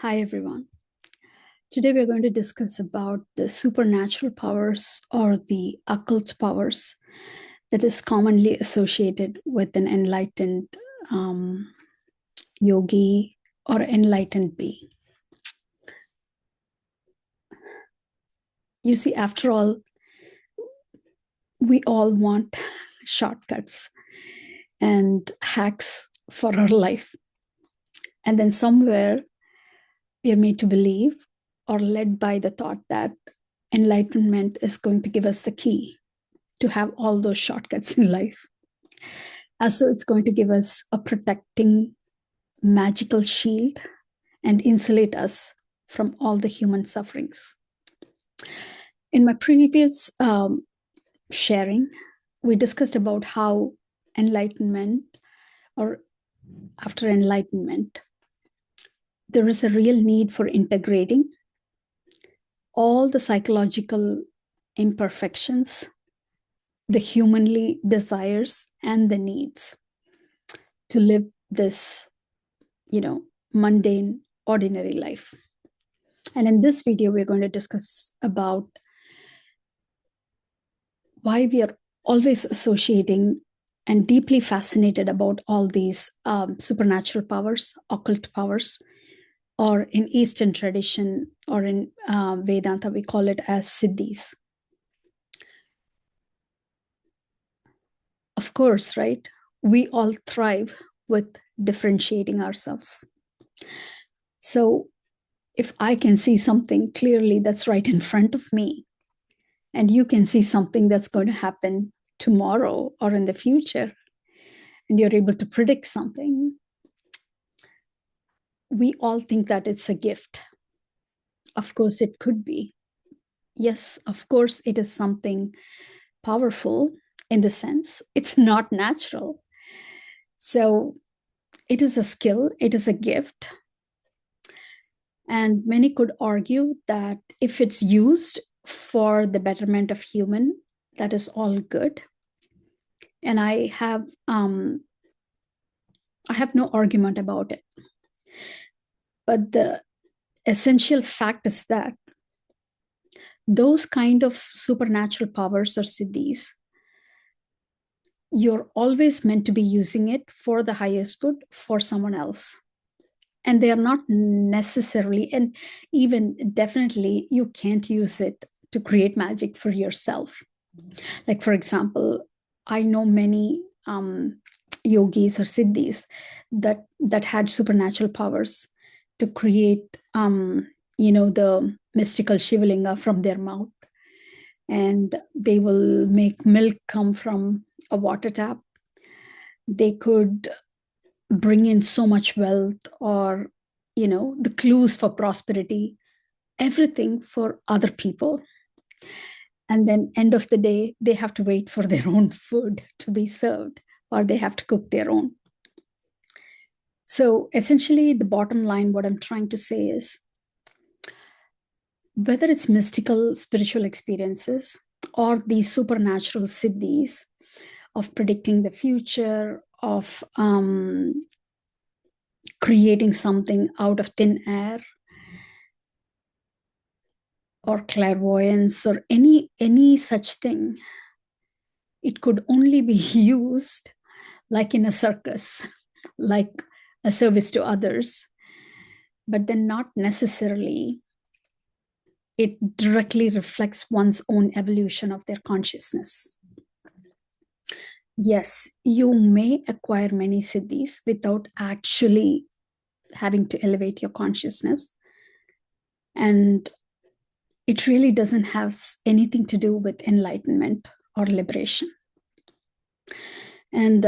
Hi everyone. Today we're going to discuss about the supernatural powers or the occult powers that is commonly associated with an enlightened yogi or enlightened being. You see, after all, we all want shortcuts and hacks for our life. And then somewhere we are made to believe or led by the thought that enlightenment is going to give us the key to have all those shortcuts in life. So it's going to give us a protecting magical shield and insulate us from all the human sufferings. In my previous sharing, we discussed about how enlightenment or after enlightenment, there is a real need for integrating all the psychological imperfections, the humanly desires and the needs to live this, mundane, ordinary life. And in this video, we're going to discuss about why we are always associating and deeply fascinated about all these supernatural powers, occult powers, or in Eastern tradition or in Vedanta, we call it as SIDDIS. Of course, right? We all thrive with differentiating ourselves. So if I can see something clearly that's right in front of me, and you can see something that's going to happen tomorrow or in the future, and you're able to predict something, we all think that it's a gift. Of course, it could be. Yes, of course, it is something powerful in the sense it's not natural. So it is a skill, it is a gift. And many could argue that if it's used for the betterment of human, that is all good. And I have no argument about it. But the essential fact is that those kind of supernatural powers or siddhis, you're always meant to be using it for the highest good for someone else. And they are not necessarily, and even definitely, you can't use it to create magic for yourself. Like, for example, I know many yogis or siddhis that had supernatural powers to create, the mystical Shivalinga from their mouth. And they will make milk come from a water tap. They could bring in so much wealth or, the clues for prosperity, everything for other people. And then end of the day, they have to wait for their own food to be served, or they have to cook their own. So essentially, the bottom line, what I'm trying to say is, whether it's mystical spiritual experiences or these supernatural siddhis of predicting the future, of creating something out of thin air, or clairvoyance, or any such thing, it could only be used like in a circus, like a service to others, but then not necessarily it directly reflects one's own evolution of their consciousness. Yes, you may acquire many siddhis without actually having to elevate your consciousness. And it really doesn't have anything to do with enlightenment or liberation. And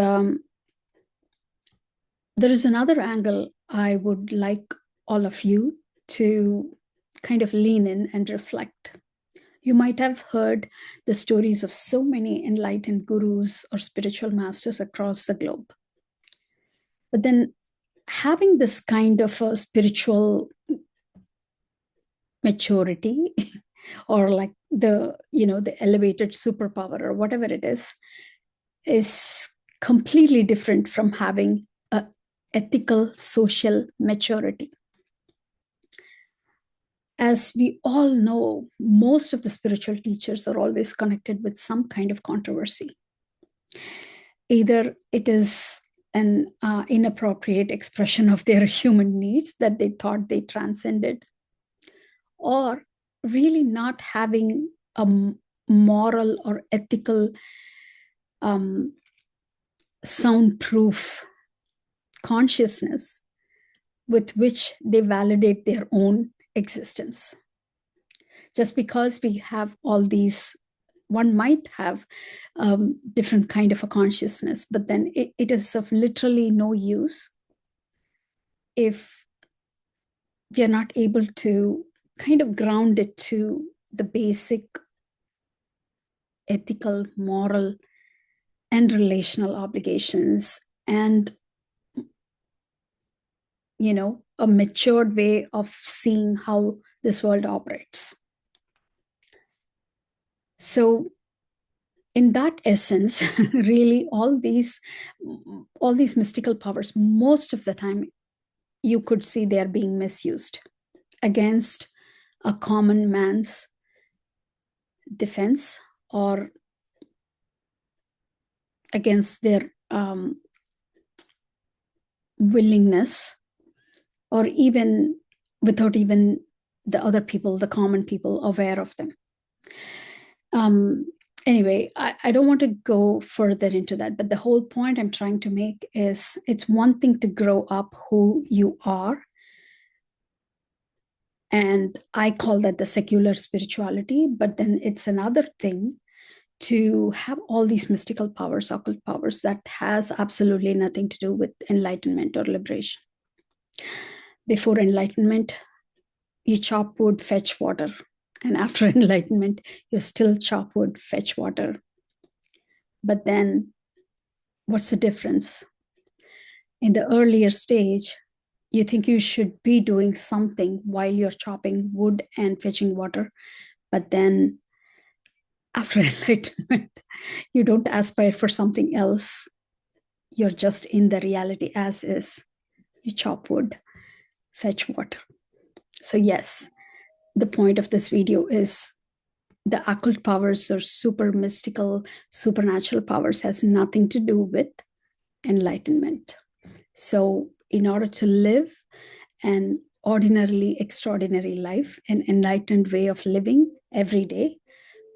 there is another angle I would like all of you to kind of lean in and reflect. You might have heard the stories of so many enlightened gurus or spiritual masters across the globe. But then having this kind of a spiritual maturity or like the elevated superpower or whatever it is completely different from having a ethical social maturity. as we all know, most of the spiritual teachers are always connected with some kind of controversy. Either it is an inappropriate expression of their human needs that they thought they transcended, or really not having a moral or ethical soundproof consciousness with which they validate their own existence. Just because we have all these, one might have different kind of a consciousness, but then it is of literally no use if we are not able to kind of ground it to the basic ethical, moral, and relational obligations, and a matured way of seeing how this world operates. So in that essence, really all these mystical powers, most of the time you could see they are being misused against a common man's defense, or against their willingness, or even without even the other people, the common people, aware of them. Anyway, I don't want to go further into that, but the whole point I'm trying to make is, it's one thing to grow up who you are, and I call that the secular spirituality, but then it's another thing to have all these mystical powers, occult powers, that has absolutely nothing to do with enlightenment or liberation. Before enlightenment, you chop wood, fetch water. And after enlightenment, you still chop wood, fetch water. But then, what's the difference? In the earlier stage, you think you should be doing something while you're chopping wood and fetching water. But then, after enlightenment, you don't aspire for something else. You're just in the reality as is. You chop wood, fetch water. So yes, the point of this video is, the occult powers or super mystical, supernatural powers has nothing to do with enlightenment. So in order to live an ordinarily extraordinary life, an enlightened way of living every day,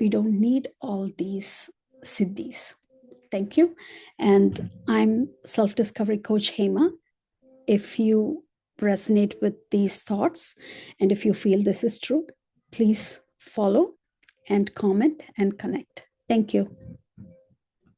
we don't need all these siddhis. Thank you. And I'm Self-Discovery Coach Hema. If you resonate with these thoughts, and if you feel this is true, please follow and comment and connect. Thank you.